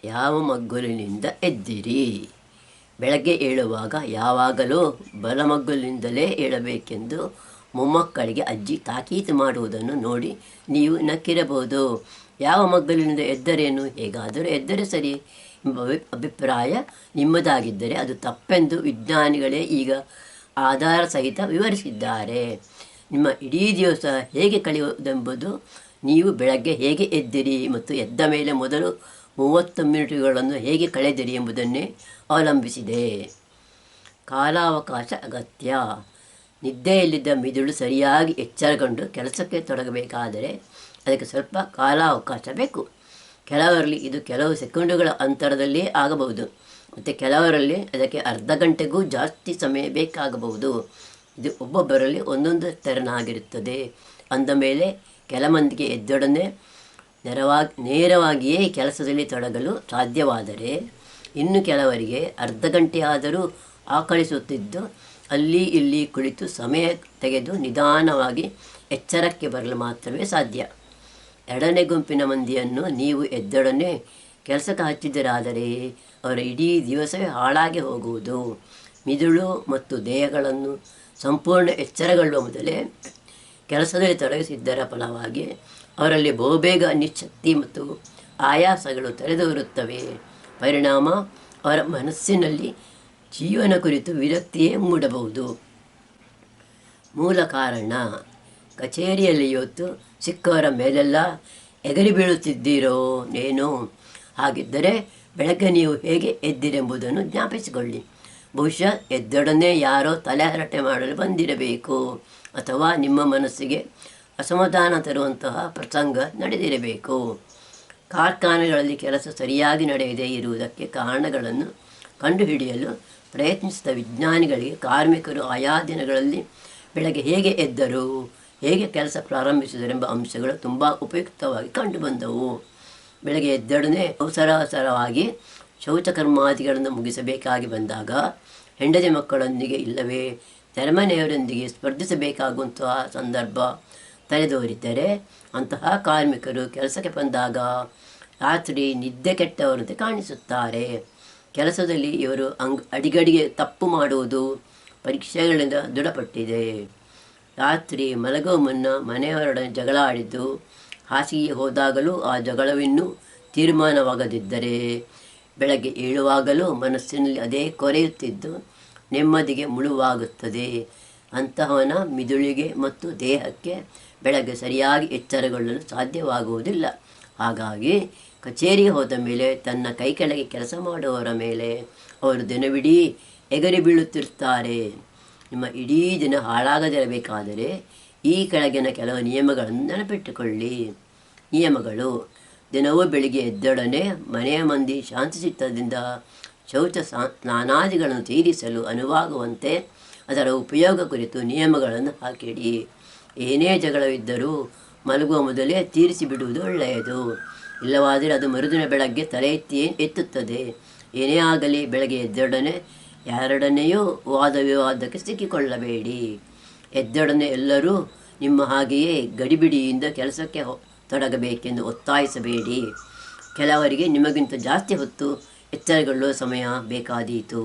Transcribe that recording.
ಯಾವ ಮಗ್ಗುಲಿನಿಂದ ಎದ್ದಿರಿ? ಬೆಳಗ್ಗೆ ಏಳುವಾಗ ಯಾವಾಗಲೂ ಬಲಮಗ್ಗುಲಿನಿಂದಲೇ ಏಳಬೇಕೆಂದು ಮೊಮ್ಮಕ್ಕಳಿಗೆ ಅಜ್ಜಿ ತಾಕೀತು ಮಾಡುವುದನ್ನು ನೋಡಿ ನೀವು ನಕ್ಕಿರಬಹುದು. ಯಾವ ಮಗ್ಗುಲಿನಿಂದ ಎದ್ದರೇನು, ಹೇಗಾದರೂ ಎದ್ದರೆ ಸರಿ ಎಂಬ ಅಭಿಪ್ರಾಯ ನಿಮ್ಮದಾಗಿದ್ದರೆ ಅದು ತಪ್ಪೆಂದು ವಿಜ್ಞಾನಿಗಳೇ ಈಗ ಆಧಾರ ಸಹಿತ ವಿವರಿಸಿದ್ದಾರೆ. ನಿಮ್ಮ ಇಡೀ ದಿವಸ ಹೇಗೆ ಕಳೆಯುವುದೆಂಬುದು ನೀವು ಬೆಳಗ್ಗೆ ಹೇಗೆ ಎದ್ದಿರಿ ಮತ್ತು ಎದ್ದ ಮೇಲೆ ಮೊದಲು 30 ಮಿನಿಟುಗಳನ್ನು ಹೇಗೆ ಕಳೆದಿರಿ ಎಂಬುದನ್ನೇ ಅವಲಂಬಿಸಿದೆ. ಕಾಲಾವಕಾಶ ಅಗತ್ಯ. ನಿದ್ದೆಯಲ್ಲಿದ್ದ ಮಿದುಳು ಸರಿಯಾಗಿ ಎಚ್ಚರಗೊಂಡು ಕೆಲಸಕ್ಕೆ ತೊಡಗಬೇಕಾದರೆ ಅದಕ್ಕೆ ಸ್ವಲ್ಪ ಕಾಲಾವಕಾಶ ಬೇಕು. ಕೆಲವರಲ್ಲಿ ಇದು ಕೆಲವು ಸೆಕೆಂಡುಗಳ ಅಂತರದಲ್ಲೇ ಆಗಬಹುದು ಮತ್ತು ಕೆಲವರಲ್ಲಿ ಅದಕ್ಕೆ ಅರ್ಧ ಗಂಟೆಗೂ ಜಾಸ್ತಿ ಸಮಯ ಬೇಕಾಗಬಹುದು. ಇದು ಒಬ್ಬೊಬ್ಬರಲ್ಲಿ ಒಂದೊಂದು ತೆರನಾಗಿರುತ್ತದೆ. ಅಂದ ಮೇಲೆ ಕೆಲ ಮಂದಿಗೆ ಎದ್ದೊಡನೆ ನೇರವಾಗಿಯೇ ಕೆಲಸದಲ್ಲಿ ತೊಡಗಲು ಸಾಧ್ಯವಾದರೆ, ಇನ್ನು ಕೆಲವರಿಗೆ ಅರ್ಧ ಗಂಟೆಯಾದರೂ ಆಕಳಿಸುತ್ತಿದ್ದು ಅಲ್ಲಿ ಇಲ್ಲಿ ಕುಳಿತು ಸಮಯ ತೆಗೆದು ನಿಧಾನವಾಗಿ ಎಚ್ಚರಕ್ಕೆ ಬರಲು ಮಾತ್ರವೇ ಸಾಧ್ಯ. ಎರಡನೇ ಗುಂಪಿನ ಮಂದಿಯನ್ನು ನೀವು ಎದ್ದೊಡನೆ ಕೆಲಸಕ್ಕೆ ಹಚ್ಚಿದರಾದರೆ ಅವರ ಇಡೀ ದಿವಸವೇ ಹಾಳಾಗಿ ಹೋಗುವುದು. ಮಿದುಳು ಮತ್ತು ದೇಹಗಳನ್ನು ಸಂಪೂರ್ಣ ಎಚ್ಚರಗೊಳ್ಳುವ ಮೊದಲೇ ಕೆಲಸದಲ್ಲಿ ತೊಡಗಿಸಿದ್ದರ ಫಲವಾಗಿ ಅವರಲ್ಲಿ ಬಹುಬೇಗ ನಿಶ್ಶಕ್ತಿ ಮತ್ತು ಆಯಾಸಗಳು ತಲೆದೋರುತ್ತವೆ. ಪರಿಣಾಮ ಅವರ ಮನಸ್ಸಿನಲ್ಲಿ ಜೀವನ ಕುರಿತು ವಿರಕ್ತಿಯೇ ಮೂಡಬಹುದು. ಮೂಲ ಕಾರಣ: ಕಚೇರಿಯಲ್ಲಿ ಇವತ್ತು ಸಿಕ್ಕವರ ಮೇಲೆಲ್ಲ ಎಗರಿ ಬೀಳುತ್ತಿದ್ದೀರೋ ಏನು? ಹಾಗಿದ್ದರೆ ಬೆಳಗ್ಗೆ ನೀವು ಹೇಗೆ ಎದ್ದಿರೆಂಬುದನ್ನು ಜ್ಞಾಪಿಸಿಕೊಳ್ಳಿ. ಬಹುಶಃ ಎದ್ದೊಡನೆ ಯಾರೋ ತಲೆಹರಟೆ ಮಾಡಲು ಬಂದಿರಬೇಕು, ಅಥವಾ ನಿಮ್ಮ ಮನಸ್ಸಿಗೆ ಅಸಮಾಧಾನ ತರುವಂತಹ ಪ್ರಸಂಗ ನಡೆದಿರಬೇಕು. ಕಾರ್ಖಾನೆಗಳಲ್ಲಿ ಕೆಲಸ ಸರಿಯಾಗಿ ನಡೆಯದೇ ಇರುವುದಕ್ಕೆ ಕಾರಣಗಳನ್ನು ಕಂಡುಹಿಡಿಯಲು ಪ್ರಯತ್ನಿಸಿದ ವಿಜ್ಞಾನಿಗಳಿಗೆ ಕಾರ್ಮಿಕರು ಆಯಾ ದಿನಗಳಲ್ಲಿ ಬೆಳಗ್ಗೆ ಹೇಗೆ ಎದ್ದರು, ಹೇಗೆ ಕೆಲಸ ಪ್ರಾರಂಭಿಸಿದರೆಂಬ ಅಂಶಗಳು ತುಂಬ ಉಪಯುಕ್ತವಾಗಿ ಕಂಡುಬಂದವು. ಬೆಳಗ್ಗೆ ಎದ್ದೊಡನೆ ಅವಸರವಾಗಿ ಶೌಚಕರ್ಮಾದಿಗಳನ್ನು ಮುಗಿಸಬೇಕಾಗಿ ಬಂದಾಗ, ಹೆಂಡತಿ ಮಕ್ಕಳೊಂದಿಗೆ ಇಲ್ಲವೇ ನೆರೆಮನೆಯವರೊಂದಿಗೆ ಸ್ಪರ್ಧಿಸಬೇಕಾಗುವಂತಹ ಸಂದರ್ಭ ತಲೆದೋರಿದ್ದರೆ ಅಂತಹ ಕಾರ್ಮಿಕರು ಕೆಲಸಕ್ಕೆ ಬಂದಾಗ ರಾತ್ರಿ ನಿದ್ದೆ ಕೆಟ್ಟವರಂತೆ ಕಾಣಿಸುತ್ತಾರೆ. ಕೆಲಸದಲ್ಲಿ ಇವರು ಅಡಿಗಡಿಗೆ ತಪ್ಪು ಮಾಡುವುದು ಪರೀಕ್ಷೆಗಳಿಂದ ದೃಢಪಟ್ಟಿದೆ. ರಾತ್ರಿ ಮಲಗುವ ಮುನ್ನ ಮನೆಯವರೊಡನೆ ಜಗಳ ಆಡಿದ್ದು ಹಾಸಿಗೆಗೆ ಹೋದಾಗಲೂ ಆ ಜಗಳವಿನ್ನೂ ತೀರ್ಮಾನವಾಗದಿದ್ದರೆ ಬೆಳಗ್ಗೆ ಏಳುವಾಗಲೂ ಮನಸ್ಸಿನಲ್ಲಿ ಅದೇ ಕೊರೆಯುತ್ತಿದ್ದು ನೆಮ್ಮದಿಗೆ ಮುಳುವಾಗುತ್ತದೆ. ಅಂತಹವನ ಮಿದುಳಿಗೆ ಮತ್ತು ದೇಹಕ್ಕೆ ಬೆಳಗ್ಗೆ ಸರಿಯಾಗಿ ಎಚ್ಚರಗೊಳ್ಳಲು ಸಾಧ್ಯವಾಗುವುದಿಲ್ಲ. ಹಾಗಾಗಿ ಕಚೇರಿಗೆ ಹೋದ ಮೇಲೆ ತನ್ನ ಕೈ ಕೆಳಗೆ ಕೆಲಸ ಮಾಡುವವರ ಮೇಲೆ ಅವರು ದಿನವಿಡೀ ಎಗರಿ ಬೀಳುತ್ತಿರುತ್ತಾರೆ. ನಿಮ್ಮ ಇಡೀ ದಿನ ಹಾಳಾಗದಿರಬೇಕಾದರೆ ಈ ಕೆಳಗಿನ ಕೆಲವು ನಿಯಮಗಳನ್ನು ನೆನಪಿಟ್ಟುಕೊಳ್ಳಿ. ನಿಯಮಗಳು: ದಿನವೂ ಬೆಳಿಗ್ಗೆ ಎದ್ದೊಡನೆ ಮನೆಯ ಮಂದಿ ಶಾಂತಿಚಿತ್ತದಿಂದ ಶೌಚ ಸ್ನಾನಾದಿಗಳನ್ನು ತೀರಿಸಲು ಅನುವಾಗುವಂತೆ ಅದರ ಉಪಯೋಗ ಕುರಿತು ನಿಯಮಗಳನ್ನು ಹಾಕಿಡಿ. ಏನೇ ಜಗಳವಿದ್ದರೂ ಮಲಗುವ ಮೊದಲೇ ತೀರಿಸಿ ಬಿಡುವುದು ಒಳ್ಳೆಯದು. ಇಲ್ಲವಾದರೆ ಅದು ಮರುದಿನ ಬೆಳಗ್ಗೆ ತಲೆ ಎತ್ತುತ್ತದೆ. ಏನೇ ಆಗಲಿ ಬೆಳಗ್ಗೆ ಎದ್ದೊಡನೆ ಯಾರೊಡನೆಯೂ ವಾದ ವಿವಾದಕ್ಕೆ ಸಿಕ್ಕಿಕೊಳ್ಳಬೇಡಿ. ಎದ್ದೊಡನೆ ಎಲ್ಲರೂ ನಿಮ್ಮ ಹಾಗೆಯೇ ಗಡಿಬಿಡಿಯಿಂದ ಕೆಲಸಕ್ಕೆ ತೊಡಗಬೇಕೆಂದು ಒತ್ತಾಯಿಸಬೇಡಿ. ಕೆಲವರಿಗೆ ನಿಮಗಿಂತ ಜಾಸ್ತಿ ಹೊತ್ತು ಎಚ್ಚರಗೊಳ್ಳುವ ಸಮಯ ಬೇಕಾದೀತು.